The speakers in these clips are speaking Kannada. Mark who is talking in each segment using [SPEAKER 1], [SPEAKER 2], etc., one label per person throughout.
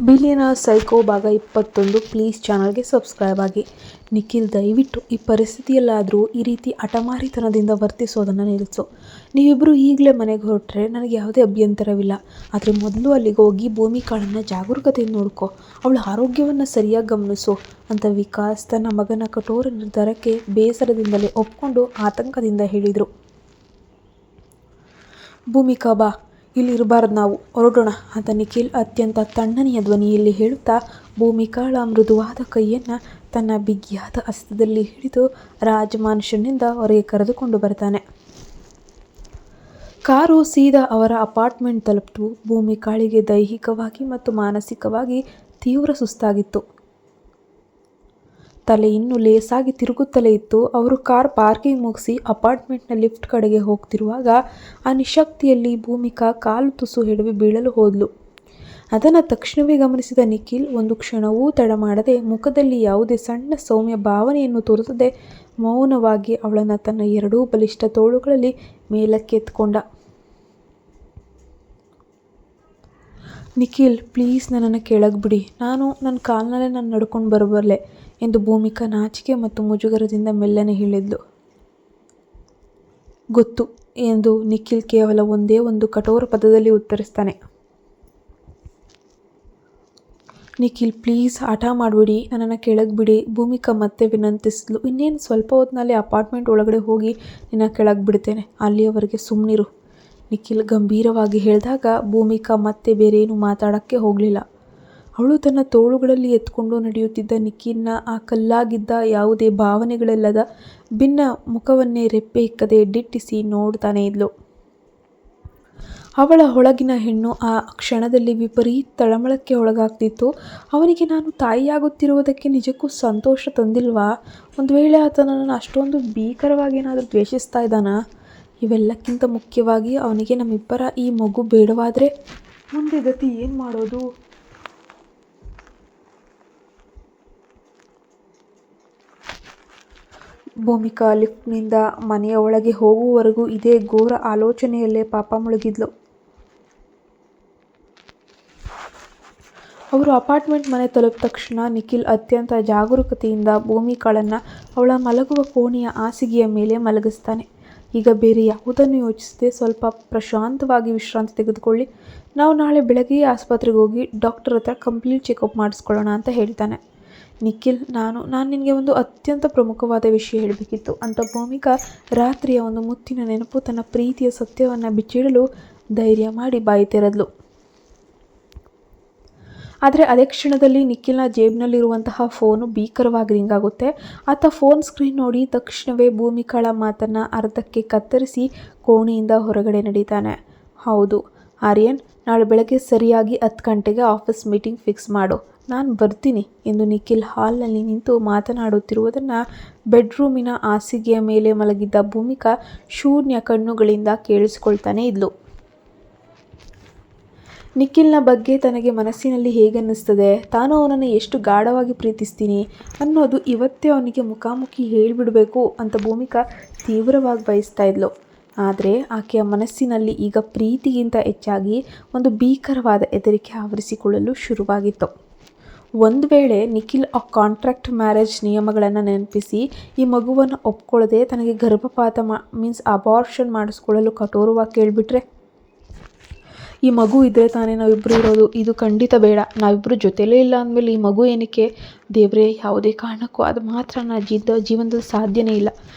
[SPEAKER 1] ಬಿಲಿಯನರ್ ಸೈಕೋ ಭಾಗ 21. ಪ್ಲೀಸ್ ಚಾನಲ್ಗೆ ಸಬ್ಸ್ಕ್ರೈಬ್ ಆಗಿ. ನಿಖಿಲ್, ದಯವಿಟ್ಟು ಈ ಪರಿಸ್ಥಿತಿಯಲ್ಲಾದರೂ ಈ ರೀತಿ ಹಠಮಾರಿತನದಿಂದ ವರ್ತಿಸೋದನ್ನು ನಿಲ್ಲಿಸು. ನೀವಿಬ್ಬರು ಈಗಲೇ ಮನೆಗೆ ಹೊರಟ್ರೆ ನನಗೆ ಯಾವುದೇ ಅಭ್ಯಂತರವಿಲ್ಲ. ಆದರೆ ಮೊದಲು ಅಲ್ಲಿಗೆ ಹೋಗಿ ಭೂಮಿಕಾಳನ್ನು ಜಾಗರೂಕತೆಯಿಂದ ನೋಡ್ಕೋ, ಅವಳ ಆರೋಗ್ಯವನ್ನು ಸರಿಯಾಗಿ ಗಮನಿಸು ಅಂತ ವಿಕಾಸ್ ತನ್ನ ಮಗನ ಕಠೋರ ನಿರ್ಧಾರಕ್ಕೆ ಬೇಸರದಿಂದಲೇ ಒಪ್ಕೊಂಡು ಆತಂಕದಿಂದ ಹೇಳಿದರು. ಭೂಮಿಕಾ, ಬಾ, ಇಲ್ಲಿ ಇರಬಾರ್ದು, ನಾವು ಹೊರಡೋಣ ಅಂತ ನಿಖಿಲ್ ಅತ್ಯಂತ ತಣ್ಣನೆಯ ಧ್ವನಿಯಲ್ಲಿ ಹೇಳುತ್ತಾ ಭೂಮಿಕಾಳ ಮೃದುವಾದ ಕೈಯನ್ನು ತನ್ನ ಬಿಗಿಯಾದ ಹಸ್ತದಲ್ಲಿ ಹಿಡಿದು ರಾಜಮಾನುಷನಿಂದ ಹೊರಗೆ ಕರೆದುಕೊಂಡು ಬರ್ತಾನೆ. ಕಾರು ಸೀದಾ ಅವರ ಅಪಾರ್ಟ್ಮೆಂಟ್ ತಲುಪಿತು. ಭೂಮಿಕಾಳಿಗೆ ದೈಹಿಕವಾಗಿ ಮತ್ತು ಮಾನಸಿಕವಾಗಿ ತೀವ್ರ ಸುಸ್ತಾಗಿತ್ತು. ತಲೆ ಇನ್ನೂ ಲೇಸಾಗಿ ತಿರುಗುತ್ತಲೇ ಇತ್ತು. ಅವರು ಕಾರ್ ಪಾರ್ಕಿಂಗ್ ಮುಗಿಸಿ ಅಪಾರ್ಟ್ಮೆಂಟ್ನ ಲಿಫ್ಟ್ ಕಡೆಗೆ ಹೋಗ್ತಿರುವಾಗ ಆ ನಿಶಕ್ತಿಯಲ್ಲಿ ಭೂಮಿಕಾ ಕಾಲು ತುಸು ಎಡವಿ ಬೀಳಲು ಹೋದ್ಲು. ಅದನ್ನು ತಕ್ಷಣವೇ ಗಮನಿಸಿದ ನಿಖಿಲ್ ಒಂದು ಕ್ಷಣವೂ ತಡ ಮಾಡದೆ, ಮುಖದಲ್ಲಿ ಯಾವುದೇ ಸಣ್ಣ ಸೌಮ್ಯ ಭಾವನೆಯನ್ನು ತೋರಿಸದೆ ಮೌನವಾಗಿ ಅವಳನ್ನು ತನ್ನ ಎರಡೂ ಬಲಿಷ್ಠ ತೋಳುಗಳಲ್ಲಿ ಮೇಲಕ್ಕೆ ಎತ್ಕೊಂಡ. ನಿಖಿಲ್, ಪ್ಲೀಸ್ ನನ್ನನ್ನು ಕೆಳಗೆ ಬಿಡಿ, ನನ್ನ ಕಾಲಿನಲ್ಲೇ ನಾನು ನಡ್ಕೊಂಡು ಬರಬಲ್ಲೆ ಎಂದು ಭೂಮಿಕಾ ನಾಚಿಕೆ ಮತ್ತು ಮುಜುಗರದಿಂದ ಮೆಲ್ಲನೆ ಹೇಳಿದ್ಲು. ಗೊತ್ತು ಎಂದು ನಿಖಿಲ್ ಕೇವಲ ಒಂದೇ ಒಂದು ಕಠೋರ ಪದದಲ್ಲಿ ಉತ್ತರಿಸ್ತಾನೆ. ನಿಖಿಲ್, ಪ್ಲೀಸ್ ಹಠ ಮಾಡಬೇಡಿ, ನನ್ನನ್ನು ಕೆಳಗೆ ಬಿಡಿ, ಭೂಮಿಕಾ ಮತ್ತೆ ವಿನಂತಿಸಿದ್ಲು. ಇನ್ನೇನು ಸ್ವಲ್ಪ ಹೊತ್ತಿನಲ್ಲಿ ಅಪಾರ್ಟ್ಮೆಂಟ್ ಒಳಗಡೆ ಹೋಗಿ ನಿನ್ನ ಕೆಳಗೆ ಬಿಡ್ತೇನೆ, ಅಲ್ಲಿಯವರೆಗೆ ಸುಮ್ಮನಿರು, ನಿಖಿಲ್ ಗಂಭೀರವಾಗಿ ಹೇಳಿದಾಗ ಭೂಮಿಕಾ ಮತ್ತೆ ಬೇರೇನು ಮಾತಾಡೋಕ್ಕೆ ಹೋಗಲಿಲ್ಲ. ಅವಳು ತನ್ನ ತೋಳುಗಳಲ್ಲಿ ಎತ್ಕೊಂಡು ನಡೆಯುತ್ತಿದ್ದ ನಿಖಿಲ್ನ ಆ ಕಲ್ಲಾಗಿದ್ದ ಯಾವುದೇ ಭಾವನೆಗಳಿಲ್ಲದ ಭಿನ್ನ ಮುಖವನ್ನೇ ರೆಪ್ಪೆ ಇಕ್ಕದೆ ದಿಟ್ಟಿಸಿ ನೋಡ್ತಾನೇ ಇದ್ಲು. ಅವಳ ಒಳಗಿನ ಹೆಣ್ಣು ಆ ಕ್ಷಣದಲ್ಲಿ ವಿಪರೀತ ತಳಮಳಕ್ಕೆ ಒಳಗಾಗ್ತಿತ್ತು. ಅವನಿಗೆ ನಾನು ತಾಯಿಯಾಗುತ್ತಿರುವುದಕ್ಕೆ ನಿಜಕ್ಕೂ ಸಂತೋಷ ತಂದಿಲ್ವಾ? ಒಂದು ವೇಳೆ ಆತ ನನ್ನನ್ನು ಅಷ್ಟೊಂದು ಭೀಕರವಾಗಿ ಏನಾದರೂ ದ್ವೇಷಿಸ್ತಾ ಇದ್ದಾನಾ? ಇವೆಲ್ಲಕ್ಕಿಂತ ಮುಖ್ಯವಾಗಿ ಅವನಿಗೆ ನಮ್ಮಿಬ್ಬರ ಈ ಮಗು ಬೇಡವಾದರೆ ಮುಂದೆ ಗತಿ ಏನು ಮಾಡೋದು? ಭೂಮಿಕಾ ಲಿಫ್ಟ್ನಿಂದ ಮನೆಯ ಒಳಗೆ ಹೋಗುವವರೆಗೂ ಇದೇ ಘೋರ ಆಲೋಚನೆಯಲ್ಲೇ ಪಾಪ ಮುಳುಗಿದ್ಲು. ಅವರು ಅಪಾರ್ಟ್ಮೆಂಟ್ ಮನೆ ತಲುಪಿದ ತಕ್ಷಣ ನಿಖಿಲ್ ಅತ್ಯಂತ ಜಾಗರೂಕತೆಯಿಂದ ಭೂಮಿಕಾಳನ್ನು ಅವಳ ಮಲಗುವ ಕೋಣೆಯ ಹಾಸಿಗೆಯ ಮೇಲೆ ಮಲಗಿಸ್ತಾನೆ. ಈಗ ಬೇರೆ ಯಾವುದನ್ನು ಯೋಚಿಸದೆ ಸ್ವಲ್ಪ ಪ್ರಶಾಂತವಾಗಿ ವಿಶ್ರಾಂತಿ ತೆಗೆದುಕೊಳ್ಳಿ, ನಾವು ನಾಳೆ ಬೆಳಗ್ಗೆ ಆಸ್ಪತ್ರೆಗೆ ಹೋಗಿ ಡಾಕ್ಟರ್ ಹತ್ರ ಕಂಪ್ಲೀಟ್ ಚೆಕಪ್ ಮಾಡಿಸ್ಕೊಳ್ಳೋಣ ಅಂತ ಹೇಳ್ತಾನೆ. ನಿಖಿಲ್, ನಾನು ನಿನಗೆ ಒಂದು ಅತ್ಯಂತ ಪ್ರಮುಖವಾದ ವಿಷಯ ಹೇಳಬೇಕಿತ್ತು ಅಂತ ಭೂಮಿಕಾ ರಾತ್ರಿಯ ಒಂದು ಮುತ್ತಿನ ನೆನಪು ತನ್ನ ಪ್ರೀತಿಯ ಸತ್ಯವನ್ನು ಬಿಚ್ಚಿಡಲು ಧೈರ್ಯ ಮಾಡಿ ಬಾಯಿ ತೆರೆದ್ಲು. ಆದರೆ ಅದೇ ಕ್ಷಣದಲ್ಲಿ ನಿಖಿಲ್ನ ಜೇಬಿನಲ್ಲಿರುವಂತಹ ಫೋನು ಭೀಕರವಾಗಿ ರಿಂಗ್ ಆಗುತ್ತೆ. ಆತ ಫೋನ್ ಸ್ಕ್ರೀನ್ ನೋಡಿ ತಕ್ಷಣವೇ ಭೂಮಿಕಾಳ ಮಾತನ್ನು ಅರ್ಧಕ್ಕೆ ಕತ್ತರಿಸಿ ಕೋಣೆಯಿಂದ ಹೊರಗಡೆ ನಡೀತಾನೆ. ಹೌದು ಆರ್ಯನ್, ನಾಳೆ ಬೆಳಗ್ಗೆ ಸರಿಯಾಗಿ 10 ಗಂಟೆಗೆ ಆಫೀಸ್ ಮೀಟಿಂಗ್ ಫಿಕ್ಸ್ ಮಾಡು, ನಾನು ಬರ್ತೀನಿ ಎಂದು ನಿಖಿಲ್ ಹಾಲ್ನಲ್ಲಿ ನಿಂತು ಮಾತನಾಡುತ್ತಿರುವುದನ್ನು ಬೆಡ್ರೂಮಿನ ಹಾಸಿಗೆಯ ಮೇಲೆ ಮಲಗಿದ್ದ ಭೂಮಿಕಾ ಶೂನ್ಯ ಕಣ್ಣುಗಳಿಂದ ಕೇಳಿಸಿಕೊಳ್ತಾನೆ ಇದ್ಲು. ನಿಖಿಲ್ನ ಬಗ್ಗೆ ತನಗೆ ಮನಸ್ಸಿನಲ್ಲಿ ಹೇಗನ್ನಿಸ್ತದೆ, ತಾನು ಅವನನ್ನು ಎಷ್ಟು ಗಾಢವಾಗಿ ಪ್ರೀತಿಸ್ತೀನಿ ಅನ್ನೋದು ಇವತ್ತೇ ಅವನಿಗೆ ಮುಖಾಮುಖಿ ಹೇಳಿಬಿಡಬೇಕು ಅಂತ ಭೂಮಿಕಾ ತೀವ್ರವಾಗಿ ಬಯಸ್ತಾ ಇದ್ಲು. ಆದರೆ ಆಕೆಯ ಮನಸ್ಸಿನಲ್ಲಿ ಈಗ ಪ್ರೀತಿಗಿಂತ ಹೆಚ್ಚಾಗಿ ಒಂದು ಭೀಕರವಾದ ಹೆದರಿಕೆ ಆವರಿಸಿಕೊಳ್ಳಲು ಶುರುವಾಗಿತ್ತು. ಒಂದು ವೇಳೆ ನಿಖಿಲ್ ಆ ಕಾಂಟ್ರಾಕ್ಟ್ ಮ್ಯಾರೇಜ್ ನಿಯಮಗಳನ್ನು ನೆನಪಿಸಿ ಈ ಮಗುವನ್ನು ಒಪ್ಕೊಳ್ಳದೆ ತನಗೆ ಗರ್ಭಪಾತ ಅಬಾರ್ಷನ್ ಮಾಡಿಸ್ಕೊಳ್ಳಲು ಕಠೋರವಾಗಿ ಕೇಳಿಬಿಟ್ರೆ, ಈ ಮಗು ಇದ್ದರೆ ತಾನೇ ನಾವಿಬ್ಬರು ಇರೋದು, ಇದು ಖಂಡಿತ ಬೇಡ, ನಾವಿಬ್ಬರು ಜೊತೆಲೇ ಇಲ್ಲ ಅಂದಮೇಲೆ ಈ ಮಗು ಏನಕ್ಕೆ? ದೇವರೇ, ಯಾವುದೇ ಕಾರಣಕ್ಕೂ ಅದು ಮಾತ್ರ ನನ್ನ ಜೀವನದಲ್ಲಿ ಸಾಧ್ಯನೇ ಇಲ್ಲ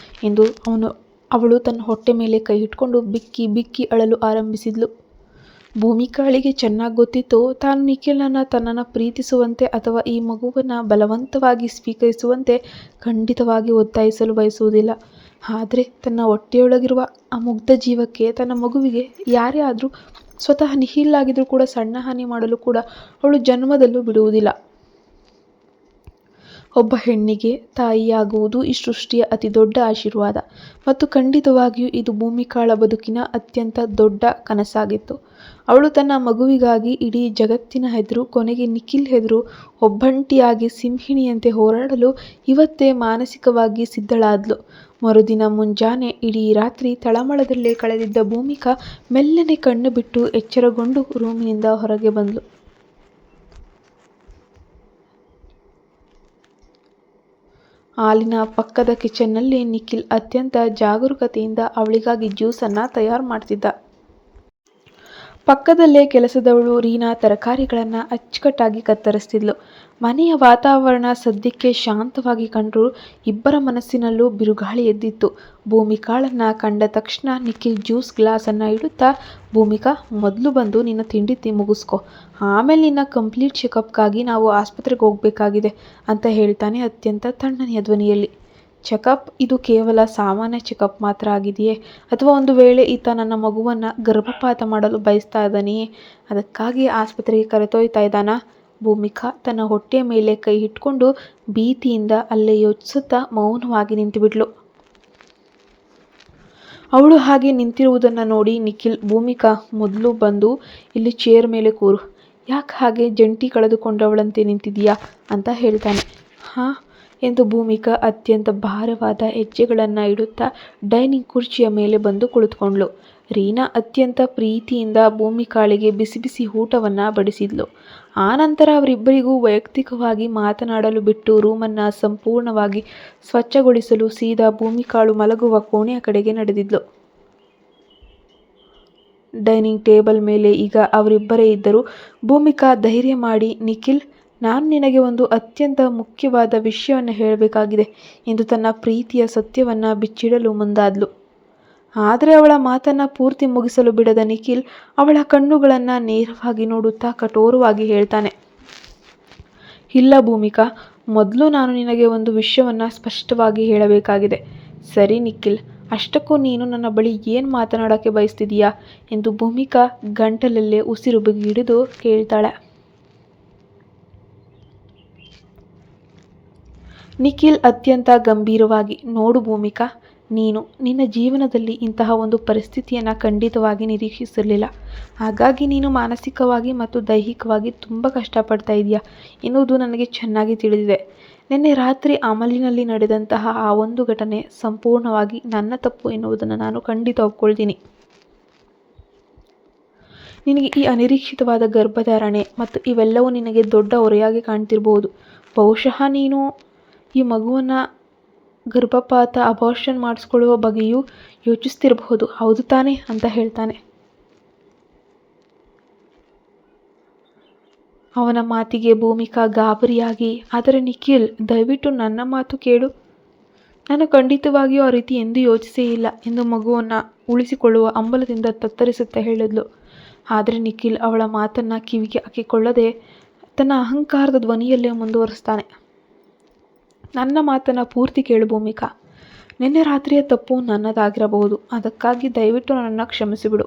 [SPEAKER 1] ಎಂದು ಅವಳು ತನ್ನ ಹೊಟ್ಟೆ ಮೇಲೆ ಕೈ ಇಟ್ಕೊಂಡು ಬಿಕ್ಕಿ ಬಿಕ್ಕಿ ಅಳಲು ಆರಂಭಿಸಿದ್ಲು. ಭೂಮಿಕಾಳಿಗೆ ಚೆನ್ನಾಗಿ ಗೊತ್ತಿತ್ತು, ತಾನು ನಿಖಿಲ್ನನ್ನು ತನ್ನನ್ನು ಪ್ರೀತಿಸುವಂತೆ ಅಥವಾ ಈ ಮಗುವನ್ನು ಬಲವಂತವಾಗಿ ಸ್ವೀಕರಿಸುವಂತೆ ಖಂಡಿತವಾಗಿ ಒತ್ತಾಯಿಸಲು ಬಯಸುವುದಿಲ್ಲ. ಆದರೆ ತನ್ನ ಹೊಟ್ಟೆಯೊಳಗಿರುವ ಆ ಮುಗ್ಧ ಜೀವಕ್ಕೆ, ತನ್ನ ಮಗುವಿಗೆ ಯಾರೇ ಆದರೂ, ಸ್ವತಃ ನಿಖಿಲ್ ಆಗಿದ್ರೂ ಕೂಡ ಸಣ್ಣ ಹಾನಿ ಮಾಡಲು ಕೂಡ ಅವಳು ಜನ್ಮದಲ್ಲೂ ಬಿಡುವುದಿಲ್ಲ. ಒಬ್ಬ ಹೆಣ್ಣಿಗೆ ತಾಯಿಯಾಗುವುದು ಈ ಸೃಷ್ಟಿಯ ಅತಿ ದೊಡ್ಡ ಆಶೀರ್ವಾದ ಮತ್ತು ಖಂಡಿತವಾಗಿಯೂ ಇದು ಭೂಮಿಕಾಳ ಬದುಕಿನ ಅತ್ಯಂತ ದೊಡ್ಡ ಕನಸಾಗಿತ್ತು. ಅವಳು ತನ್ನ ಮಗುವಿಗಾಗಿ ಇಡೀ ಜಗತ್ತಿನ ಎದುರು, ಕೊನೆಗೆ ನಿಖಿಲ್ ಎದುರು ಒಬ್ಬಂಟಿಯಾಗಿ ಸಿಂಹಿಣಿಯಂತೆ ಹೋರಾಡಲು ಇವತ್ತೇ ಮಾನಸಿಕವಾಗಿ ಸಿದ್ಧಳಾದ್ಲು. ಮರುದಿನ ಮುಂಜಾನೆ ಇಡೀ ರಾತ್ರಿ ತಳಮಳದಲ್ಲೇ ಕಳೆದಿದ್ದ ಭೂಮಿಕಾ ಮೆಲ್ಲನೆ ಕಣ್ಣು ಬಿಟ್ಟು ಎಚ್ಚರಗೊಂಡು ರೂಮಿನಿಂದ ಹೊರಗೆ ಬಂದ್ಲು. ಹಾಲಿನ ಪಕ್ಕದ ಕಿಚನ್ನಲ್ಲಿ ನಿಖಿಲ್ ಅತ್ಯಂತ ಜಾಗರೂಕತೆಯಿಂದ ಅವಳಿಗಾಗಿ ಜ್ಯೂಸನ್ನು ತಯಾರು ಮಾಡ್ತಿದ್ದ. ಪಕ್ಕದಲ್ಲೇ ಕೆಲಸದವಳು ರೀನಾ ತರಕಾರಿಗಳನ್ನು ಅಚ್ಚುಕಟ್ಟಾಗಿ ಕತ್ತರಿಸ್ತಿದ್ಲು. ಮನೆಯ ವಾತಾವರಣ ಸದ್ಯಕ್ಕೆ ಶಾಂತವಾಗಿ ಕಂಡರೂ ಇಬ್ಬರ ಮನಸ್ಸಿನಲ್ಲೂ ಬಿರುಗಾಳಿ ಎದ್ದಿತ್ತು. ಭೂಮಿಕಾಳನ್ನು ಕಂಡ ತಕ್ಷಣ ನಿಖಿಲ್ ಜ್ಯೂಸ್ ಗ್ಲಾಸನ್ನು ಇಡುತ್ತಾ, ಭೂಮಿಕಾ, ಮೊದಲು ಬಂದು ನಿನ್ನ ತಿಂಡಿ ಮುಗಿಸ್ಕೊ, ಆಮೇಲೆ ನಿನ್ನ ಕಂಪ್ಲೀಟ್ ಚೆಕಪ್ಗಾಗಿ ನಾವು ಆಸ್ಪತ್ರೆಗೆ ಹೋಗಬೇಕಾಗಿದೆ ಅಂತ ಹೇಳ್ತಾನೆ ಅತ್ಯಂತ ತಣ್ಣನೆಯ ಧ್ವನಿಯಲ್ಲಿ. ಚೆಕಪ್? ಇದು ಕೇವಲ ಸಾಮಾನ್ಯ ಚೆಕಪ್ ಮಾತ್ರ ಆಗಿದೆಯೇ, ಅಥವಾ ಒಂದು ವೇಳೆ ಈತ ನನ್ನ ಮಗುವನ್ನು ಗರ್ಭಪಾತ ಮಾಡಲು ಬಯಸ್ತಾ ಇದ್ದಾನೆಯೇ, ಅದಕ್ಕಾಗಿ ಆಸ್ಪತ್ರೆಗೆ ಕರೆದೊಯ್ತಾ ಇದ್ದಾನಾ? ಭೂಮಿಕಾ ತನ್ನ ಹೊಟ್ಟೆಯ ಮೇಲೆ ಕೈ ಇಟ್ಕೊಂಡು ಭೀತಿಯಿಂದ ಅಲ್ಲೇ ಯೋಚಿಸುತ್ತಾ ಮೌನವಾಗಿ ನಿಂತುಬಿಟ್ಲು. ಅವಳು ಹಾಗೆ ನಿಂತಿರುವುದನ್ನು ನೋಡಿ ನಿಖಿಲ್, ಭೂಮಿಕಾ, ಮೊದಲು ಬಂದು ಇಲ್ಲಿ ಚೇರ್ ಮೇಲೆ ಕೂರು, ಯಾಕೆ ಹಾಗೆ ಜಂಟಿ ಕಳೆದುಕೊಂಡವಳಂತೆ ನಿಂತಿದೀಯಾ ಅಂತ ಹೇಳ್ತಾನೆ. ಹಾಂ ಎಂದು ಭೂಮಿಕಾ ಅತ್ಯಂತ ಭಾರವಾದ ಹೆಜ್ಜೆಗಳನ್ನು ಇಡುತ್ತಾ ಡೈನಿಂಗ್ ಕುರ್ಚಿಯ ಮೇಲೆ ಬಂದು ಕುಳಿತುಕೊಂಡ್ಳು. ರೀನಾ ಅತ್ಯಂತ ಪ್ರೀತಿಯಿಂದ ಭೂಮಿಕಾಳಿಗೆ ಬಿಸಿ ಬಿಸಿ ಊಟವನ್ನು ಬಡಿಸಿದ್ಲು. ಆನಂತರ ಅವರಿಬ್ಬರಿಗೂ ವೈಯಕ್ತಿಕವಾಗಿ ಮಾತನಾಡಲು ಬಿಟ್ಟು ರೂಮನ್ನು ಸಂಪೂರ್ಣವಾಗಿ ಸ್ವಚ್ಛಗೊಳಿಸಲು ಸೀದಾ ಭೂಮಿಕಾಳು ಮಲಗುವ ಕೋಣೆಯ ಕಡೆಗೆ ನಡೆದಿದ್ಲು. ಡೈನಿಂಗ್ ಟೇಬಲ್ ಮೇಲೆ ಈಗ ಅವರಿಬ್ಬರೇ ಇದ್ದರು. ಭೂಮಿಕಾ ಧೈರ್ಯ ಮಾಡಿ, ನಿಖಿಲ್, ನಾನು ನಿನಗೆ ಒಂದು ಅತ್ಯಂತ ಮುಖ್ಯವಾದ ವಿಷಯವನ್ನು ಹೇಳಬೇಕಾಗಿದೆ ಎಂದು ತನ್ನ ಪ್ರೀತಿಯ ಸತ್ಯವನ್ನು ಬಿಚ್ಚಿಡಲು ಮುಂದಾದ್ಲು. ಆದರೆ ಅವಳ ಮಾತನ್ನು ಪೂರ್ತಿ ಮುಗಿಸಲು ಬಿಡದ ನಿಖಿಲ್ ಅವಳ ಕಣ್ಣುಗಳನ್ನು ನೇರವಾಗಿ ನೋಡುತ್ತಾ ಕಠೋರವಾಗಿ ಹೇಳ್ತಾನೆ. ಇಲ್ಲ ಭೂಮಿಕಾ, ಮೊದಲು ನಾನು ನಿನಗೆ ಒಂದು ವಿಷಯವನ್ನು ಸ್ಪಷ್ಟವಾಗಿ ಹೇಳಬೇಕಾಗಿದೆ. ಸರಿ ನಿಖಿಲ್, ಅಷ್ಟಕ್ಕೂ ನೀನು ನನ್ನ ಬಳಿ ಏನು ಮಾತನಾಡೋಕ್ಕೆ ಬಯಸ್ತಿದೀಯಾ ಎಂದು ಭೂಮಿಕಾ ಗಂಟಲಲ್ಲೇ ಉಸಿರು ಬಿಗಿ ಹಿಡಿದು ಕೇಳ್ತಾಳೆ. ನಿಖಿಲ್ ಅತ್ಯಂತ ಗಂಭೀರವಾಗಿ, ನೋಡು ಭೂಮಿಕಾ, ನೀನು ನಿನ್ನ ಜೀವನದಲ್ಲಿ ಇಂತಹ ಒಂದು ಪರಿಸ್ಥಿತಿಯನ್ನು ಖಂಡಿತವಾಗಿ ನಿರೀಕ್ಷಿಸಿರಲಿಲ್ಲ. ಹಾಗಾಗಿ ನೀನು ಮಾನಸಿಕವಾಗಿ ಮತ್ತು ದೈಹಿಕವಾಗಿ ತುಂಬ ಕಷ್ಟಪಡ್ತಾ ಇದೆಯಾ ಎನ್ನುವುದು ನನಗೆ ಚೆನ್ನಾಗಿ ತಿಳಿದಿದೆ. ನಿನ್ನೆ ರಾತ್ರಿ ಅಮಲಿನಲ್ಲಿ ನಡೆದಂತಹ ಆ ಒಂದು ಘಟನೆ ಸಂಪೂರ್ಣವಾಗಿ ನನ್ನ ತಪ್ಪು ಎನ್ನುವುದನ್ನು ನಾನು ಖಂಡಿತ ಒಪ್ಕೊಳ್ತೀನಿ. ನಿನಗೆ ಈ ಅನಿರೀಕ್ಷಿತವಾದ ಗರ್ಭಧಾರಣೆ ಮತ್ತು ಇವೆಲ್ಲವೂ ನಿನಗೆ ದೊಡ್ಡ ಹೊರೆಯಾಗಿ ಕಾಣ್ತಿರ್ಬೋದು. ಬಹುಶಃ ನೀನು ಈ ಮಗುವನ್ನು ಗರ್ಭಪಾತ, ಅಬಾರ್ಷನ್ ಮಾಡಿಸ್ಕೊಳ್ಳುವ ಬಗ್ಗೆಯೂ ಯೋಚಿಸ್ತಿರಬಹುದು, ಹೌದು ತಾನೇ ಅಂತ ಹೇಳ್ತಾನೆ. ಅವನ ಮಾತಿಗೆ ಭೂಮಿಕಾ ಗಾಬರಿಯಾಗಿ, ಆದರೆ ನಿಖಿಲ್, ದಯವಿಟ್ಟು ನನ್ನ ಮಾತು ಕೇಳು, ನಾನು ಖಂಡಿತವಾಗಿಯೂ ಆ ರೀತಿ ಎಂದೂ ಯೋಚಿಸೇ ಇಲ್ಲ ಎಂದು ಮಗುವನ್ನು ಉಳಿಸಿಕೊಳ್ಳುವ ಹಂಬಲದಿಂದ ತತ್ತರಿಸುತ್ತಾ ಹೇಳಿದ್ಲು. ಆದರೆ ನಿಖಿಲ್ ಅವಳ ಮಾತನ್ನು ಕಿವಿಗೆ ಹಾಕಿಕೊಳ್ಳದೆ ತನ್ನ ಅಹಂಕಾರದ ಧ್ವನಿಯಲ್ಲೇ ಮುಂದುವರಿಸ್ತಾನೆ. ನನ್ನ ಮಾತನ್ನು ಪೂರ್ತಿ ಕೇಳು ಭೂಮಿಕಾ, ನಿನ್ನೆ ರಾತ್ರಿಯ ತಪ್ಪು ನನ್ನದಾಗಿರಬಹುದು, ಅದಕ್ಕಾಗಿ ದಯವಿಟ್ಟು ನನ್ನನ್ನು ಕ್ಷಮಿಸಿಬಿಡು.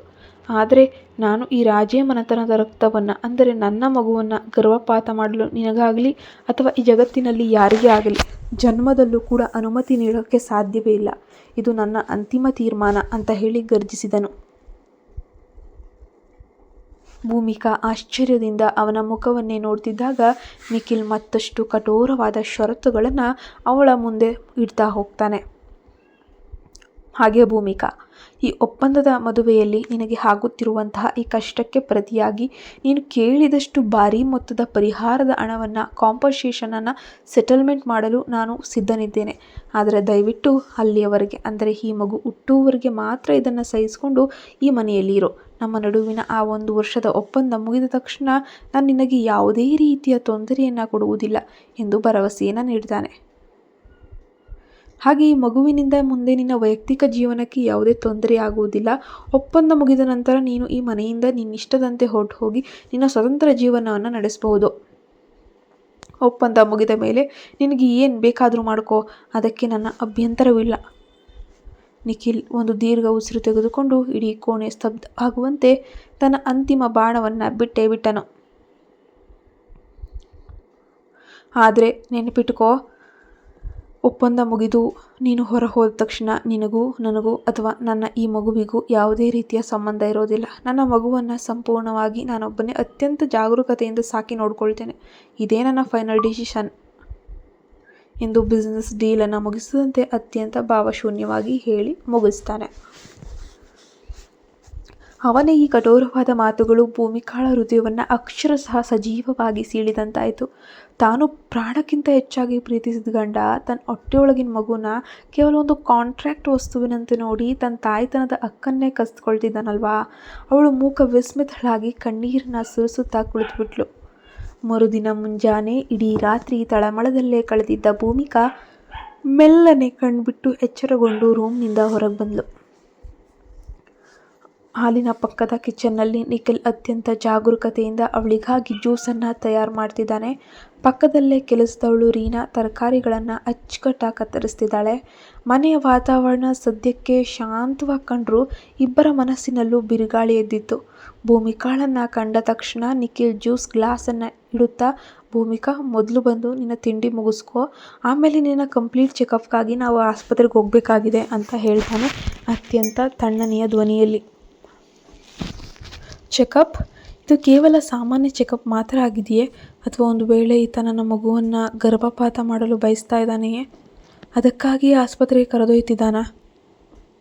[SPEAKER 1] ಆದರೆ ನಾನು ಈ ರಾಜೇ ಮನೆತನದ ರಕ್ತವನ್ನು, ಅಂದರೆ ನನ್ನ ಮಗುವನ್ನು ಗರ್ಭಪಾತ ಮಾಡಲು ನಿನಗಾಗಲಿ ಅಥವಾ ಈ ಜಗತ್ತಿನಲ್ಲಿ ಯಾರಿಗೇ ಆಗಲಿ ಜನ್ಮದಲ್ಲೂ ಕೂಡ ಅನುಮತಿ ನೀಡೋಕ್ಕೆ ಸಾಧ್ಯವೇ ಇಲ್ಲ. ಇದು ನನ್ನ ಅಂತಿಮ ತೀರ್ಮಾನ ಅಂತ ಹೇಳಿ ಗರ್ಜಿಸಿದನು. ಭೂಮಿಕಾ ಆಶ್ಚರ್ಯದಿಂದ ಅವನ ಮುಖವನ್ನೇ ನೋಡ್ತಿದ್ದಾಗ ನಿಖಿಲ್ ಮತ್ತಷ್ಟು ಕಠೋರವಾದ ಷರತ್ತುಗಳನ್ನು ಅವಳ ಮುಂದೆ ಇಡ್ತಾ ಹೋಗ್ತಾನೆ. ಹಾಗೆ ಭೂಮಿಕಾ, ಈ ಒಪ್ಪಂದದ ಮದುವೆಯಲ್ಲಿ ನಿನಗೆ ಆಗುತ್ತಿರುವಂತಹ ಈ ಕಷ್ಟಕ್ಕೆ ಪ್ರತಿಯಾಗಿ ನೀನು ಕೇಳಿದಷ್ಟು ಭಾರೀ ಮೊತ್ತದ ಪರಿಹಾರದ ಹಣವನ್ನು, ಕಾಂಪನ್ಸೇಷನನ್ನು ಸೆಟಲ್ಮೆಂಟ್ ಮಾಡಲು ನಾನು ಸಿದ್ಧನಿದ್ದೇನೆ. ಆದರೆ ದಯವಿಟ್ಟು ಅಲ್ಲಿಯವರೆಗೆ, ಅಂದರೆ ಈ ಮಗು ಹುಟ್ಟುವವರೆಗೆ ಮಾತ್ರ ಇದನ್ನು ಸಹಿಸಿಕೊಂಡು ಈ ಮನೆಯಲ್ಲಿ ಇರು. ನಮ್ಮ ನಡುವಿನ ಆ 1 ವರ್ಷದ ಒಪ್ಪಂದ ಮುಗಿದ ತಕ್ಷಣ ನಾನು ನಿನಗೆ ಯಾವುದೇ ರೀತಿಯ ತೊಂದರೆಯನ್ನು ಕೊಡುವುದಿಲ್ಲ ಎಂದು ಭರವಸೆಯನ್ನು ನೀಡ್ತಾನೆ. ಹಾಗೆ ಈ ಮಗುವಿನಿಂದ ಮುಂದೆ ನಿನ್ನ ವೈಯಕ್ತಿಕ ಜೀವನಕ್ಕೆ ಯಾವುದೇ ತೊಂದರೆ ಆಗುವುದಿಲ್ಲ. ಒಪ್ಪಂದ ಮುಗಿದ ನಂತರ ನೀನು ಈ ಮನೆಯಿಂದ ನಿನ್ನಿಷ್ಟದಂತೆ ಹೊರಟು ಹೋಗಿ ನಿನ್ನ ಸ್ವತಂತ್ರ ಜೀವನವನ್ನು ನಡೆಸಬಹುದು. ಒಪ್ಪಂದ ಮುಗಿದ ಮೇಲೆ ನಿನಗೆ ಏನು ಬೇಕಾದರೂ ಮಾಡ್ಕೋ, ಅದಕ್ಕೆ ನನ್ನ ಅಭ್ಯಂತರವಿಲ್ಲ. ನಿಖಿಲ್ ಒಂದು ದೀರ್ಘ ಉಸಿರು ತೆಗೆದುಕೊಂಡು ಇಡೀ ಕೋಣೆ ಸ್ತಬ್ಧ ಆಗುವಂತೆ ತನ್ನ ಅಂತಿಮ ಬಾಣವನ್ನು ಬಿಟ್ಟೇ ಬಿಟ್ಟನು. ಆದರೆ ನೆನಪಿಟ್ಟುಕೋ, ಒಪ್ಪಂದ ಮುಗಿದು ನೀನು ಹೊರ ಹೋದ ತಕ್ಷಣ ನಿನಗೂ ನನಗೂ ಅಥವಾ ನನ್ನ ಈ ಮಗುವಿಗೂ ಯಾವುದೇ ರೀತಿಯ ಸಂಬಂಧ ಇರೋದಿಲ್ಲ. ನನ್ನ ಮಗುವನ್ನು ಸಂಪೂರ್ಣವಾಗಿ ನಾನೊಬ್ಬನೇ ಅತ್ಯಂತ ಜಾಗರೂಕತೆಯಿಂದ ಸಾಕಿ ನೋಡ್ಕೊಳ್ತೇನೆ. ಇದೇ ನನ್ನ ಫೈನಲ್ ಡಿಸಿಷನ್ ಎಂದು ಬಿಸ್ನೆಸ್ ಡೀಲನ್ನು ಮುಗಿಸಿದಂತೆ ಅತ್ಯಂತ ಭಾವಶೂನ್ಯವಾಗಿ ಹೇಳಿ ಮುಗಿಸ್ತಾನೆ. ಅವನ ಈ ಕಠೋರವಾದ ಮಾತುಗಳು ಭೂಮಿಕಾಳ ಹೃದಯವನ್ನು ಅಕ್ಷರಶಃ ಸಜೀವವಾಗಿ ಸೀಳಿದಂತಾಯಿತು. ತಾನು ಪ್ರಾಣಕ್ಕಿಂತ ಹೆಚ್ಚಾಗಿ ಪ್ರೀತಿಸಿದ ಗಂಡ ತನ್ನ ಹೊಟ್ಟೆಯೊಳಗಿನ ಮಗುನ ಕೇವಲ ಒಂದು ಕಾಂಟ್ರಾಕ್ಟ್ ವಸ್ತುವಿನಂತೆ ನೋಡಿ ತನ್ನ ತಾಯ್ತನದ ಹಕ್ಕನ್ನೇ ಕಸಿದುಕೊಳ್ತಿದ್ದಾನಲ್ವಾ. ಅವಳು ಮೂಕ ವಿಸ್ಮಿತಳಾಗಿ ಕಣ್ಣೀರನ್ನ ಸುರಿಸುತ್ತಾ ಕುಳಿತುಬಿಟ್ಲು. ಮರುದಿನ ಮುಂಜಾನೆ ಇಡೀ ರಾತ್ರಿ ತಳಮಳದಲ್ಲೇ ಕಳೆದಿದ್ದ ಭೂಮಿಕಾ ಮೆಲ್ಲನೆ ಕಣ್ಬಿಟ್ಟು ಎಚ್ಚರಗೊಂಡು ರೂಮ್ನಿಂದ ಹೊರಗೆ ಬಂದಳು. ಹಾಲಿನ ಪಕ್ಕದ ಕಿಚನ್ನಲ್ಲಿ ನಿಖಿಲ್ ಅತ್ಯಂತ ಜಾಗರೂಕತೆಯಿಂದ ಅವಳಿಗಾಗಿ ಜ್ಯೂಸನ್ನು ತಯಾರು ಮಾಡ್ತಿದ್ದಾನೆ. ಪಕ್ಕದಲ್ಲೇ ಕೆಲಸದವಳು ರೀನಾ ತರಕಾರಿಗಳನ್ನು ಅಚ್ಚುಕಟ್ಟಾಗಿ ಕತ್ತರಿಸ್ತಿದ್ದಾಳೆ. ಮನೆಯ ವಾತಾವರಣ ಸದ್ಯಕ್ಕೆ ಶಾಂತವಾಗಿ ಕಂಡ್ರೂ ಇಬ್ಬರ ಮನಸ್ಸಿನಲ್ಲೂ ಬಿರುಗಾಳಿ ಎದ್ದಿತ್ತು. ಭೂಮಿಕಾಳನ್ನು ಕಂಡ ತಕ್ಷಣ ನಿಖಿಲ್ ಜ್ಯೂಸ್ ಗ್ಲಾಸನ್ನು ಇಡುತ್ತಾ, ಭೂಮಿಕಾ, ಮೊದಲು ಬಂದು ನಿನ್ನ ತಿಂಡಿ ಮುಗಿಸ್ಕೊ, ಆಮೇಲೆ ನಿನ್ನ ಕಂಪ್ಲೀಟ್ ಚೆಕಪ್ಗಾಗಿ ನಾವು ಆಸ್ಪತ್ರೆಗೆ ಹೋಗಬೇಕಾಗಿದೆ ಅಂತ ಹೇಳ್ತಾನೆ ಅತ್ಯಂತ ತಣ್ಣನೆಯ ಧ್ವನಿಯಲ್ಲಿ. ಚೆಕಪ್? ಇದು ಕೇವಲ ಸಾಮಾನ್ಯ ಚೆಕಪ್ ಮಾತ್ರ ಆಗಿದೆಯೇ, ಅಥವಾ ಒಂದು ವೇಳೆ ಈತ ನನ್ನ ಮಗುವನ್ನು ಗರ್ಭಪಾತ ಮಾಡಲು ಬಯಸ್ತಾ ಇದ್ದಾನೆಯೇ? ಅದಕ್ಕಾಗಿ ಆಸ್ಪತ್ರೆಗೆ ಕರೆದೊಯ್ತಿದ್ದಾನಾ?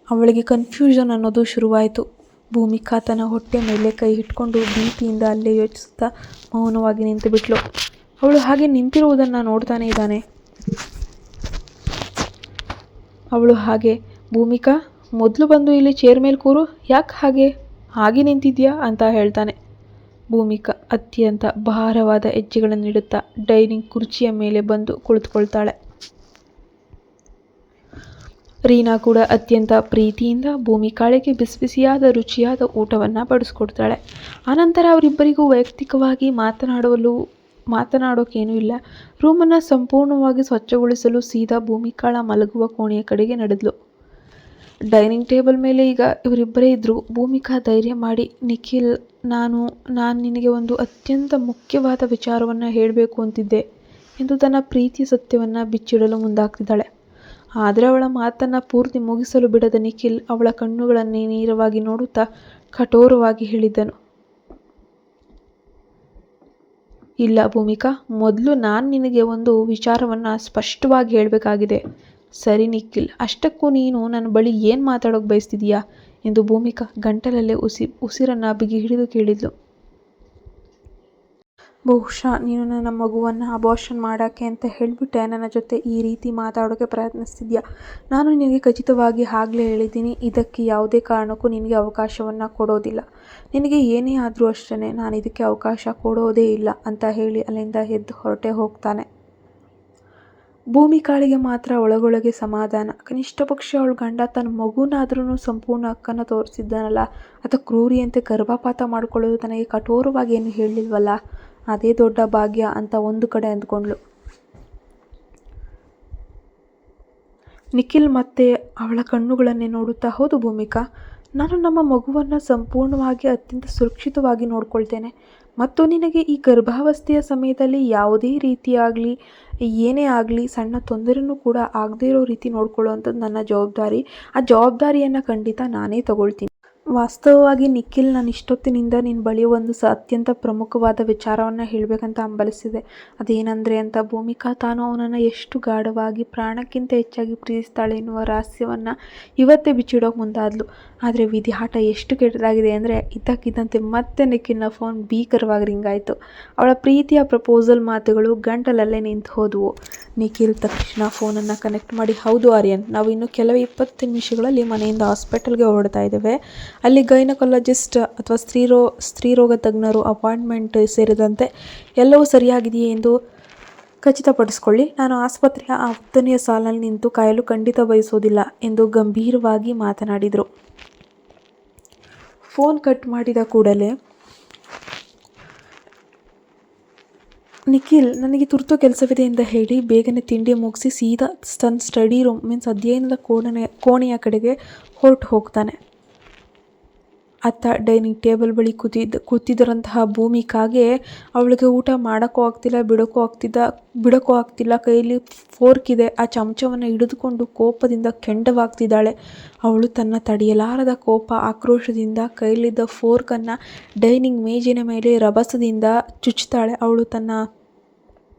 [SPEAKER 1] ಅವಳಿಗೆ ಕನ್ಫ್ಯೂಷನ್ ಅನ್ನೋದು ಶುರುವಾಯಿತು. ಭೂಮಿಕಾ ತನ್ನ ಹೊಟ್ಟೆ ಮೇಲೆ ಕೈ ಇಟ್ಕೊಂಡು ಭೀತಿಯಿಂದ ಅಲ್ಲೇ ಯೋಚಿಸುತ್ತಾ ಮೌನವಾಗಿ ನಿಂತು ಬಿಟ್ಲು. ಅವಳು ಹಾಗೆ ನಿಂತಿರುವುದನ್ನು ನೋಡ್ತಾನೆ ಇದ್ದಾನೆ. ಅವಳು ಹಾಗೆ, ಭೂಮಿಕಾ, ಮೊದಲು ಬಂದು ಇಲ್ಲಿ ಚೇರ್ ಮೇಲೆ ಕೂರು, ಯಾಕೆ ಹಾಗೆ ನಿಂತಿದ್ಯಾ ಅಂತ ಹೇಳ್ತಾನೆ. ಭೂಮಿಕಾ ಅತ್ಯಂತ ಭಾರವಾದ ಹೆಜ್ಜೆಗಳನ್ನಿಡುತ್ತಾ ಡೈನಿಂಗ್ ಕುರ್ಚಿಯ ಮೇಲೆ ಬಂದು ಕುಳಿತುಕೊಳ್ತಾಳೆ. ರೀನಾ ಕೂಡ ಅತ್ಯಂತ ಪ್ರೀತಿಯಿಂದ ಭೂಮಿಕಾಳಿಗೆ ಬಿಸಿಬಿಸಿಯಾದ ರುಚಿಯಾದ ಊಟವನ್ನು ಬಡಿಸ್ಕೊಡ್ತಾಳೆ. ಆನಂತರ ಅವರಿಬ್ಬರಿಗೂ ವೈಯಕ್ತಿಕವಾಗಿ ಮಾತನಾಡೋಕೇನೂ ಇಲ್ಲ. ರೂಮನ್ನು ಸಂಪೂರ್ಣವಾಗಿ ಸ್ವಚ್ಛಗೊಳಿಸಲು ಸೀದಾ ಭೂಮಿಕಾಳ ಮಲಗುವ ಕೋಣೆಯ ಕಡೆಗೆ ನಡೆದ್ಲು. ಡೈನಿಂಗ್ ಟೇಬಲ್ ಮೇಲೆ ಈಗ ಇವರಿಬ್ಬರೇ ಇದ್ದರು. ಭೂಮಿಕಾ ಧೈರ್ಯ ಮಾಡಿ, ನಿಖಿಲ್, ನಾನು ನಿನಗೆ ಒಂದು ಅತ್ಯಂತ ಮುಖ್ಯವಾದ ವಿಚಾರವನ್ನು ಹೇಳಬೇಕು ಅಂತಿದ್ದೆ ಎಂದು ತನ್ನ ಪ್ರೀತಿಯ ಸತ್ಯವನ್ನು ಬಿಚ್ಚಿಡಲು ಮುಂದಾಗ್ತಿದ್ದಾಳೆ. ಆದರೆ ಅವಳ ಮಾತನ್ನು ಪೂರ್ತಿ ಮುಗಿಸಲು ಬಿಡದ ನಿಖಿಲ್ ಅವಳ ಕಣ್ಣುಗಳನ್ನೇ ನೇರವಾಗಿ ನೋಡುತ್ತಾ ಕಠೋರವಾಗಿ ಹೇಳಿದ್ದನು. ಇಲ್ಲ ಭೂಮಿಕಾ, ಮೊದಲು ನಾನು ನಿನಗೆ ಒಂದು ವಿಚಾರವನ್ನು ಸ್ಪಷ್ಟವಾಗಿ ಹೇಳಬೇಕಾಗಿದೆ. ಸರಿ ನಿಖಿಲ್, ಅಷ್ಟಕ್ಕೂ ನೀನು ನನ್ನ ಬಳಿ ಏನು ಮಾತಾಡೋಕೆ ಬಯಸ್ತಿದೀಯಾ ಎಂದು ಭೂಮಿಕಾ ಗಂಟಲಲ್ಲೇ ಉಸಿರನ್ನು ಬಿಗಿ ಹಿಡಿದು ಕೇಳಿದ್ಲು. ಬಹುಶಃ ನೀನು ನನ್ನ ಮಗುವನ್ನು ಅಬಾರ್ಷನ್ ಮಾಡೋಕ್ಕೆ ಅಂತ ಹೇಳಿಬಿಟ್ಟೆ ನನ್ನ ಜೊತೆ ಈ ರೀತಿ ಮಾತಾಡೋಕ್ಕೆ ಪ್ರಯತ್ನಿಸ್ತಿದ್ಯಾ. ನಾನು ನಿನಗೆ ಖಚಿತವಾಗಿ ಆಗಲೇ ಹೇಳಿದ್ದೀನಿ, ಇದಕ್ಕೆ ಯಾವುದೇ ಕಾರಣಕ್ಕೂ ನಿನಗೆ ಅವಕಾಶವನ್ನು ಕೊಡೋದಿಲ್ಲ. ನಿನಗೆ ಏನೇ ಆದರೂ ಅಷ್ಟೇ, ನಾನು ಇದಕ್ಕೆ ಅವಕಾಶ ಕೊಡೋದೇ ಇಲ್ಲ ಅಂತ ಹೇಳಿ ಅಲ್ಲಿಂದ ಎದ್ದು ಹೊರಟೇ ಹೋಗ್ತಾನೆ. ಭೂಮಿಕಾಳಿಗೆ ಮಾತ್ರ ಒಳಗೊಳಗೆ ಸಮಾಧಾನ. ಕನಿಷ್ಠ ಪಕ್ಷ ಅವಳ ಗಂಡ ತನ್ನ ಮಗುನಾದ್ರೂ ಸಂಪೂರ್ಣ ಹಕ್ಕನ್ನು ತೋರಿಸಿದ್ದಾನಲ್ಲ, ಅಥವಾ ಕ್ರೂರಿಯಂತೆ ಗರ್ಭಪಾತ ಮಾಡಿಕೊಳ್ಳೋದು ತನಗೆ ಕಠೋರವಾಗಿ ಏನು ಹೇಳಿಲ್ವಲ್ಲ, ಅದೇ ದೊಡ್ಡ ಭಾಗ್ಯ ಅಂತ ಒಂದು ಕಡೆ ಅಂದ್ಕೊಂಡ್ಳು. ನಿಖಿಲ್ ಮತ್ತೆ ಅವಳ ಕಣ್ಣುಗಳನ್ನೇ ನೋಡುತ್ತಾ, ಹೌದು ಭೂಮಿಕಾ, ನಾನು ನಮ್ಮ ಮಗುವನ್ನು ಸಂಪೂರ್ಣವಾಗಿ ಅತ್ಯಂತ ಸುರಕ್ಷಿತವಾಗಿ ನೋಡ್ಕೊಳ್ತೇನೆ. ಮತ್ತು ನಿನಗೆ ಈ ಗರ್ಭಾವಸ್ಥೆಯ ಸಮಯದಲ್ಲಿ ಯಾವುದೇ ರೀತಿಯಾಗಲಿ ಏನೇ ಆಗಲಿ ಸಣ್ಣ ತೊಂದರೆನೂ ಕೂಡ ಆಗದೇ ಇರೋ ರೀತಿ ನೋಡ್ಕೊಳ್ಳೋವಂಥದ್ದು ನನ್ನ ಜವಾಬ್ದಾರಿ. ಆ ಜವಾಬ್ದಾರಿಯನ್ನು ಖಂಡಿತ ನಾನೇ ತಗೊಳ್ತೀನಿ. ವಾಸ್ತವವಾಗಿ ನಿಖಿಲ್, ನಾನು ಇಷ್ಟೊತ್ತಿನಿಂದ ನಿನ್ನ ಬಳಿ ಒಂದು ಅತ್ಯಂತ ಪ್ರಮುಖವಾದ ವಿಚಾರವನ್ನು ಹೇಳಬೇಕಂತ ಹಂಬಲಿಸಿದೆ. ಅದೇನೆಂದರೆ ಅಂತ ಭೂಮಿಕಾ ತಾನು ಅವನನ್ನು ಎಷ್ಟು ಗಾಢವಾಗಿ ಪ್ರಾಣಕ್ಕಿಂತ ಹೆಚ್ಚಾಗಿ ಪ್ರೀತಿಸ್ತಾಳೆ ಎನ್ನುವ ರಹಸ್ಯವನ್ನು ಇವತ್ತೇ ಬಿಚ್ಚಿಡೋಕೆ ಮುಂದಾದ್ಲು. ಆದರೆ ವಿಧಿ ಆಟ ಎಷ್ಟು ಕೆಟ್ಟದಾಗಿದೆ ಅಂದರೆ ಇದ್ದಕ್ಕಿದ್ದಂತೆ ಮತ್ತೆ ನಿಖಿಲ್ನ ಫೋನ್ ಭೀಕರವಾಗಿ ರಿಂಗ್ ಆಯಿತು. ಅವಳ ಪ್ರೀತಿಯ ಪ್ರಪೋಸಲ್ ಮಾತುಗಳು ಗಂಟಲಲ್ಲೇ ನಿಂತು ಹೋದವು. ನಿಖಿಲ್ ತಕ್ಷಣ ಫೋನನ್ನು ಕನೆಕ್ಟ್ ಮಾಡಿ, ಹೌದು ಆರ್ಯನ್, ನಾವು ಇನ್ನು ಕೆಲವೇ 20 ನಿಮಿಷಗಳಲ್ಲಿ ಮನೆಯಿಂದ ಹಾಸ್ಪಿಟಲ್ಗೆ ಹೊರಡ್ತಾ ಇದ್ದೇವೆ. ಅಲ್ಲಿ ಗೈನಕಾಲಜಿಸ್ಟ್ ಅಥವಾ ಸ್ತ್ರೀರೋಗ ತಜ್ಞರು ಅಪಾಯಿಂಟ್ಮೆಂಟ್ ಸೇರಿದಂತೆ ಎಲ್ಲವೂ ಸರಿಯಾಗಿದೆಯೇ ಎಂದು ಖಚಿತಪಡಿಸಿಕೊಳ್ಳಿ. ನಾನು ಆಸ್ಪತ್ರೆಯ ಆ 10ನೇ ಸಾಲಿನಲ್ಲಿ ನಿಂತು ಕಾಯಲು ಖಂಡಿತ ಬಯಸೋದಿಲ್ಲ ಎಂದು ಗಂಭೀರವಾಗಿ ಮಾತನಾಡಿದರು. ಫೋನ್ ಕಟ್ ಮಾಡಿದ ಕೂಡಲೇ ನಿಖಿಲ್, ನನಗೆ ತುರ್ತು ಕೆಲಸವಿದೆ ಎಂದು ಹೇಳಿ ಬೇಗನೆ ತಿಂಡಿ ಮುಗಿಸಿ ಸೀದಾ ತನ್ನ ಸ್ಟಡಿ ರೂಮ್ ಅಧ್ಯಯನದ ಕೋಣೆಯ ಕಡೆಗೆ ಹೊರಟು ಹೋಗ್ತಾನೆ. ಅತ್ತ ಡೈನಿಂಗ್ ಟೇಬಲ್ ಬಳಿ ಕೂತಿದ್ದರಂತಹ ಭೂಮಿಕಾಗೆ ಅವಳಿಗೆ ಊಟ ಮಾಡೋಕ್ಕೂ ಆಗ್ತಿಲ್ಲ, ಬಿಡೋಕ್ಕೂ ಆಗ್ತಿಲ್ಲ. ಕೈಯಲ್ಲಿ ಫೋರ್ಕ್ ಇದೆ, ಆ ಚಮಚವನ್ನು ಹಿಡಿದುಕೊಂಡು ಕೋಪದಿಂದ ಕೆಂಡವಾಗ್ತಿದ್ದಾಳೆ. ಅವಳು ತನ್ನ ತಡೆಯಲಾರದ ಆಕ್ರೋಶದಿಂದ ಕೈಯಲ್ಲಿದ್ದ ಫೋರ್ಕನ್ನು ಡೈನಿಂಗ್ ಮೇಜಿನ ಮೇಲೆ ರಭಸದಿಂದ ಚುಚ್ಚುತ್ತಾಳೆ. ಅವಳು ತನ್ನ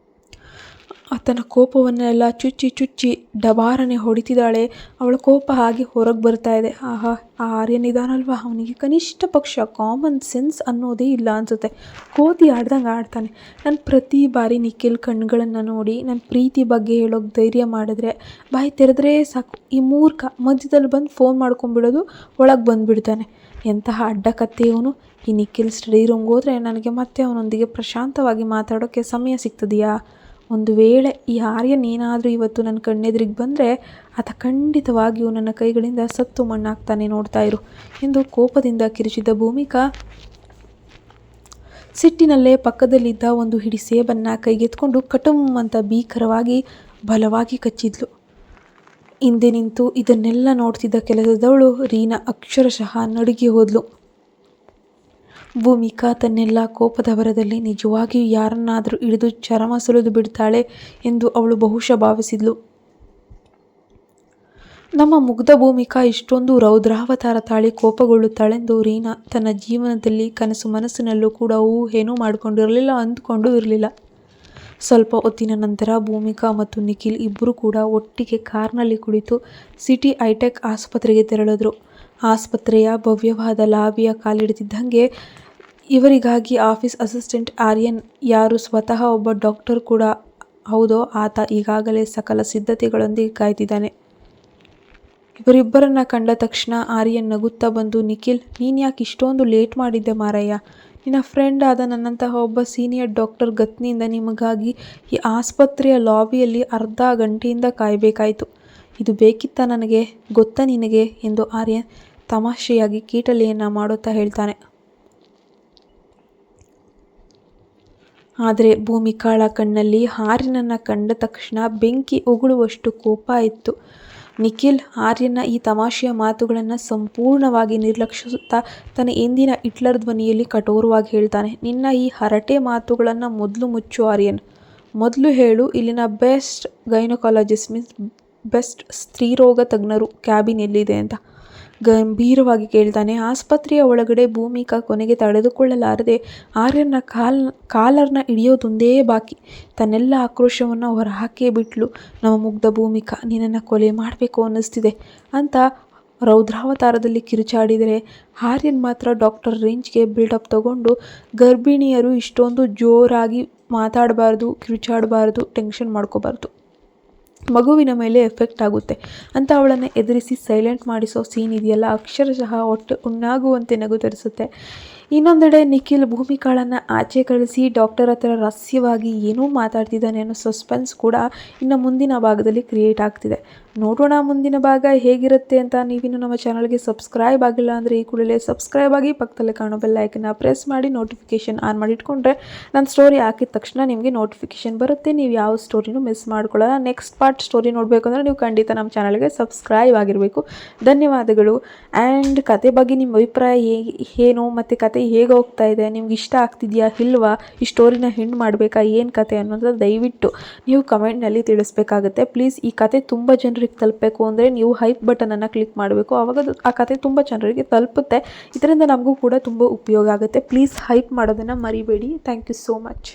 [SPEAKER 1] ಆತನ ಕೋಪವನ್ನೆಲ್ಲ ಚುಚ್ಚಿ ಚುಚ್ಚಿ ಡಬಾರನೆ ಹೊಡಿತಿದ್ದಾಳೆ. ಅವಳ ಕೋಪ ಹಾಗೆ ಹೊರಗೆ ಬರ್ತಾ ಇದೆ. ಆಹಾ, ಆ ಆರ್ಯನ್ ಇದಾನಲ್ವಾ, ಅವನಿಗೆ ಕನಿಷ್ಠ ಪಕ್ಷ ಕಾಮನ್ ಸೆನ್ಸ್ ಅನ್ನೋದೇ ಇಲ್ಲ ಅನಿಸುತ್ತೆ. ಕೋತಿ ಆಡ್ದಂಗೆ ಆಡ್ತಾನೆ. ನಾನು ಪ್ರತಿ ಬಾರಿ ನಿಖಿಲ್ ಕಣ್ಗಳನ್ನು ನೋಡಿ ನನ್ನ ಪ್ರೀತಿ ಬಗ್ಗೆ ಹೇಳೋಕೆ ಧೈರ್ಯ ಮಾಡಿದ್ರೆ ಬಾಯಿ ತೆರೆದ್ರೆ ಸಾಕು, ಈ ಮೂರ್ಖ ಮಧ್ಯದಲ್ಲಿ ಬಂದು ಫೋನ್ ಮಾಡ್ಕೊಂಡ್ಬಿಡೋದು, ಒಳಗೆ ಬಂದುಬಿಡ್ತಾನೆ. ಎಂತಹ ಅಡ್ಡಕತ್ತೆ ಇವನು. ಈ ನಿಖಿಲ್ ಸ್ಟಡಿ ರೂಮ್ಗೆ ಹೋದರೆ ನನಗೆ ಮತ್ತೆ ಅವನೊಂದಿಗೆ ಪ್ರಶಾಂತವಾಗಿ ಮಾತಾಡೋಕ್ಕೆ ಸಮಯ ಸಿಗ್ತದೆಯಾ? ಒಂದು ವೇಳೆ ಈ ಆರ್ಯನ್ ಏನಾದರೂ ಇವತ್ತು ನನ್ನ ಕಣ್ಣೆದುರಿಗೆ ಬಂದರೆ ಆತ ಖಂಡಿತವಾಗಿಯೂ ನನ್ನ ಕೈಗಳಿಂದ ಸತ್ತು ಮಣ್ಣಾಗ್ತಾನೆ, ನೋಡ್ತಾ ಇರು ಎಂದು ಕೋಪದಿಂದ ಕಿರಿಚಿದ ಭೂಮಿಕಾ ಸಿಟ್ಟಿನಲ್ಲೇ ಪಕ್ಕದಲ್ಲಿದ್ದ ಒಂದು ಹಿಡಿ ಸೇಬನ್ನು ಕೈಗೆತ್ಕೊಂಡು ಕಟುಮ್ ಅಂತ ಭೀಕರವಾಗಿ ಬಲವಾಗಿ ಕಚ್ಚಿದ್ಲು. ಹಿಂದೆ ನಿಂತು ಇದನ್ನೆಲ್ಲ ನೋಡ್ತಿದ್ದ ಕೆಲಸದವಳು ರೀನಾ ಅಕ್ಷರಶಃ ನಡುಗಿ ಹೋದ್ಲು. ಭೂಮಿಕಾ ತನ್ನೆಲ್ಲ ಕೋಪದ ಭರದಲ್ಲಿ ನಿಜವಾಗಿಯೂ ಯಾರನ್ನಾದರೂ ಹಿಡಿದು ಚರಮ ಸುಲಿದು ಬಿಡ್ತಾಳೆ ಎಂದು ಅವಳು ಬಹುಶಃ ಭಾವಿಸಿದ್ಲು. ನಮ್ಮ ಮುಗ್ಧ ಭೂಮಿಕಾ ಇಷ್ಟೊಂದು ರೌದ್ರಾವತಾರ ತಾಳಿ ಕೋಪಗೊಳ್ಳುತ್ತಾಳೆಂದು ರೀನಾ ತನ್ನ ಜೀವನದಲ್ಲಿ ಕನಸು ಮನಸ್ಸಿನಲ್ಲೂ ಕೂಡ ಊಹೆನೂ ಮಾಡಿಕೊಂಡಿರಲಿಲ್ಲ, ಅಂದುಕೊಂಡೂ ಇರಲಿಲ್ಲ. ಸ್ವಲ್ಪ ಹೊತ್ತಿನ ನಂತರ ಭೂಮಿಕಾ ಮತ್ತು ನಿಖಿಲ್ ಇಬ್ಬರು ಕೂಡ ಒಟ್ಟಿಗೆ ಕಾರ್ನಲ್ಲಿ ಕುಳಿತು ಸಿಟಿ ಹೈಟೆಕ್ ಆಸ್ಪತ್ರೆಗೆ ತೆರಳಿದ್ರು. ಆಸ್ಪತ್ರೆಯ ಭವ್ಯವಾದ ಲಾಬಿಯ ಕಾಲಿಡ್ತಿದ್ದಂಗೆ ಇವರಿಗಾಗಿ ಆಫೀಸ್ ಅಸಿಸ್ಟೆಂಟ್ ಆರ್ಯನ್, ಯಾರು ಸ್ವತಃ ಒಬ್ಬ ಡಾಕ್ಟರ್ ಕೂಡ ಹೌದೋ ಆತ ಈಗಾಗಲೇ ಸಕಲ ಸಿದ್ಧತೆಗಳೊಂದಿಗೆ ಕಾಯ್ತಿದ್ದಾನೆ. ಇವರಿಬ್ಬರನ್ನ ಕಂಡ ತಕ್ಷಣ ಆರ್ಯನ್ ನಗುತ್ತಾ ಬಂದು, ನಿಖಿಲ್, ನೀನು ಯಾಕೆ ಇಷ್ಟೊಂದು ಲೇಟ್ ಮಾಡಿದ್ದೆ ಮಾರಯ್ಯ? ನಿನ್ನ ಫ್ರೆಂಡ್ ಆದ ನನ್ನಂತಹ ಒಬ್ಬ ಸೀನಿಯರ್ ಡಾಕ್ಟರ್ ಗತ್ನಿಂದ ನಿಮಗಾಗಿ ಈ ಆಸ್ಪತ್ರೆಯ ಲಾಬಿಯಲ್ಲಿ ಅರ್ಧ ಗಂಟೆಯಿಂದ ಕಾಯಬೇಕಾಯಿತು. ಇದು ಬೇಕಿತ್ತಾ ನನಗೆ, ಗೊತ್ತಾ ನಿನಗೆ ಎಂದು ಆರ್ಯನ್ ತಮಾಷೆಯಾಗಿ ಕೀಟಲೆಯನ್ನು ಮಾಡುತ್ತಾ ಹೇಳ್ತಾನೆ. ಆದರೆ ಭೂಮಿಕಾಳ ಕಣ್ಣಲ್ಲಿ ಆರ್ಯನನ್ನು ಕಂಡ ತಕ್ಷಣ ಬೆಂಕಿ ಉಗುಳುವಷ್ಟು ಕೋಪ ಇತ್ತು. ನಿಖಿಲ್ ಆರ್ಯನ ಈ ತಮಾಷೆಯ ಮಾತುಗಳನ್ನು ಸಂಪೂರ್ಣವಾಗಿ ನಿರ್ಲಕ್ಷಿಸುತ್ತಾ ತನ್ನ ಎಂದಿನ ಹಿಟ್ಲರ್ ಧ್ವನಿಯಲ್ಲಿ ಕಠೋರವಾಗಿ ಹೇಳ್ತಾನೆ. ನಿನ್ನ ಈ ಹರಟೆ ಮಾತುಗಳನ್ನು ಮೊದಲು ಮುಚ್ಚು ಆರ್ಯನ್. ಮೊದಲು ಹೇಳು, ಇಲ್ಲಿನ ಬೆಸ್ಟ್ ಗೈನಕಾಲಜಿಸ್ಟ್ ಮೀನ್ಸ್ ಬೆಸ್ಟ್ ಸ್ತ್ರೀರೋಗ ತಜ್ಞರು ಕ್ಯಾಬಿನ್ ಎಲ್ಲಿದೆ ಅಂತ ಗಂಭೀರವಾಗಿ ಕೇಳ್ತಾನೆ. ಆಸ್ಪತ್ರೆಯ ಒಳಗಡೆ ಭೂಮಿಕಾ ಕೊನೆಗೆ ತಡೆದುಕೊಳ್ಳಲಾರದೆ ಆರ್ಯನ ಕಾಲರ್ನ ಹಿಡಿಯೋದೊಂದೇ ಬಾಕಿ. ತನ್ನೆಲ್ಲ ಆಕ್ರೋಶವನ್ನು ಹೊರಹಾಕೇ ಬಿಟ್ಲು. ನಮ್ಮ ಮುಗ್ಧ ಭೂಮಿಕಾ, ನಿನ್ನನ್ನು ಕೊಲೆ ಮಾಡಬೇಕು ಅನ್ನಿಸ್ತಿದೆ ಅಂತ ರೌದ್ರಾವತಾರದಲ್ಲಿ ಕಿರುಚಾಡಿದರೆ ಆರ್ಯನ್ ಮಾತ್ರ ಡಾಕ್ಟರ್ ರೇಂಜ್ಗೆ ಬಿಲ್ಡಪ್ ತಗೊಂಡು, ಗರ್ಭಿಣಿಯರು ಇಷ್ಟೊಂದು ಜೋರಾಗಿ ಮಾತಾಡಬಾರ್ದು, ಕಿರುಚಾಡಬಾರ್ದು, ಟೆನ್ಷನ್ ಮಾಡ್ಕೋಬಾರ್ದು, ಮಗುವಿನ ಮೇಲೆ ಎಫೆಕ್ಟ್ ಆಗುತ್ತೆ ಅಂತ ಅವಳನ್ನು ಎದುರಿಸಿ ಸೈಲೆಂಟ್ ಮಾಡಿಸೋ ಸೀನ್ ಇದೆಯಲ್ಲ, ಅಕ್ಷರಶಃ ಹೊಟ್ಟೆ ಉಣ್ಣಾಗುವಂತೆ ನಗು ತರಿಸುತ್ತೆ. ಇನ್ನೊಂದೆಡೆ ನಿಖಿಲ್ ಭೂಮಿಕಾಳನ್ನು ಆಚೆ ಕಳಿಸಿ ಡಾಕ್ಟರ್ ಹತ್ರ ರಹಸ್ಯವಾಗಿ ಏನೂ ಮಾತಾಡ್ತಿದ್ದಾನೆ ಅನ್ನೋ ಸಸ್ಪೆನ್ಸ್ ಕೂಡ ಇನ್ನು ಮುಂದಿನ ಭಾಗದಲ್ಲಿ ಕ್ರಿಯೇಟ್ ಆಗ್ತಿದೆ. ನೋಡೋಣ ಮುಂದಿನ ಭಾಗ ಹೇಗಿರುತ್ತೆ ಅಂತ. ನೀವಿನ್ನು ನಮ್ಮ ಚಾನಲ್ಗೆ ಸಬ್ಸ್ಕ್ರೈಬ್ ಆಗಿಲ್ಲ ಅಂದರೆ ಈ ಕೂಡಲೇ ಸಬ್ಸ್ಕ್ರೈಬ್ ಆಗಿ, ಪಕ್ಕದಲ್ಲೇ ಕಾಣೋ ಬೆಲ್ ಐಕನ್ನ ಪ್ರೆಸ್ ಮಾಡಿ ನೋಟಿಫಿಕೇಷನ್ ಆನ್ ಮಾಡಿ ಇಟ್ಕೊಂಡ್ರೆ ನನ್ನ ಸ್ಟೋರಿ ಹಾಕಿದ ತಕ್ಷಣ ನಿಮಗೆ ನೋಟಿಫಿಕೇಷನ್ ಬರುತ್ತೆ. ನೀವು ಯಾವ ಸ್ಟೋರಿನೂ ಮಿಸ್ ಮಾಡ್ಕೊಳ್ಳಲ್ಲ. ನೆಕ್ಸ್ಟ್ ಪಾರ್ಟ್ ಸ್ಟೋರಿ ನೋಡಬೇಕು ಅಂದರೆ ನೀವು ಖಂಡಿತ ನಮ್ಮ ಚಾನಲ್ಗೆ ಸಬ್ಸ್ಕ್ರೈಬ್ ಆಗಿರಬೇಕು. ಧನ್ಯವಾದಗಳು. ಆ್ಯಂಡ್ ಕತೆ ಬಗ್ಗೆ ನಿಮ್ಮ ಅಭಿಪ್ರಾಯ ಏನು ಮತ್ತು ಕತೆ ಹೇಗೆ ಹೋಗ್ತಾ ಇದೆ, ನಿಮ್ಗೆ ಇಷ್ಟ ಆಗ್ತಿದೆಯಾ ಇಲ್ವಾ, ಈ ಸ್ಟೋರಿನ ಹೆಂಡ್ ಮಾಡಬೇಕಾ, ಏನು ಕತೆ ಅನ್ನೋದು ದಯವಿಟ್ಟು ನೀವು ಕಮೆಂಟ್ನಲ್ಲಿ ತಿಳಿಸ್ಬೇಕಾಗುತ್ತೆ. ಪ್ಲೀಸ್, ಈ ಕತೆ ತುಂಬ ಜನರಿಗೆ ತಲುಪಬೇಕು ಅಂದರೆ ನೀವು ಹೈಪ್ ಬಟನನ್ನು ಕ್ಲಿಕ್ ಮಾಡಬೇಕು. ಆವಾಗ ಆ ಕತೆ ತುಂಬ ಜನರಿಗೆ ತಲುಪುತ್ತೆ. ಇದರಿಂದ ನಮಗೂ ಕೂಡ ತುಂಬ ಉಪಯೋಗ ಆಗುತ್ತೆ. ಪ್ಲೀಸ್ ಹೈಪ್ ಮಾಡೋದನ್ನು ಮರಿಬೇಡಿ. Thank you so much.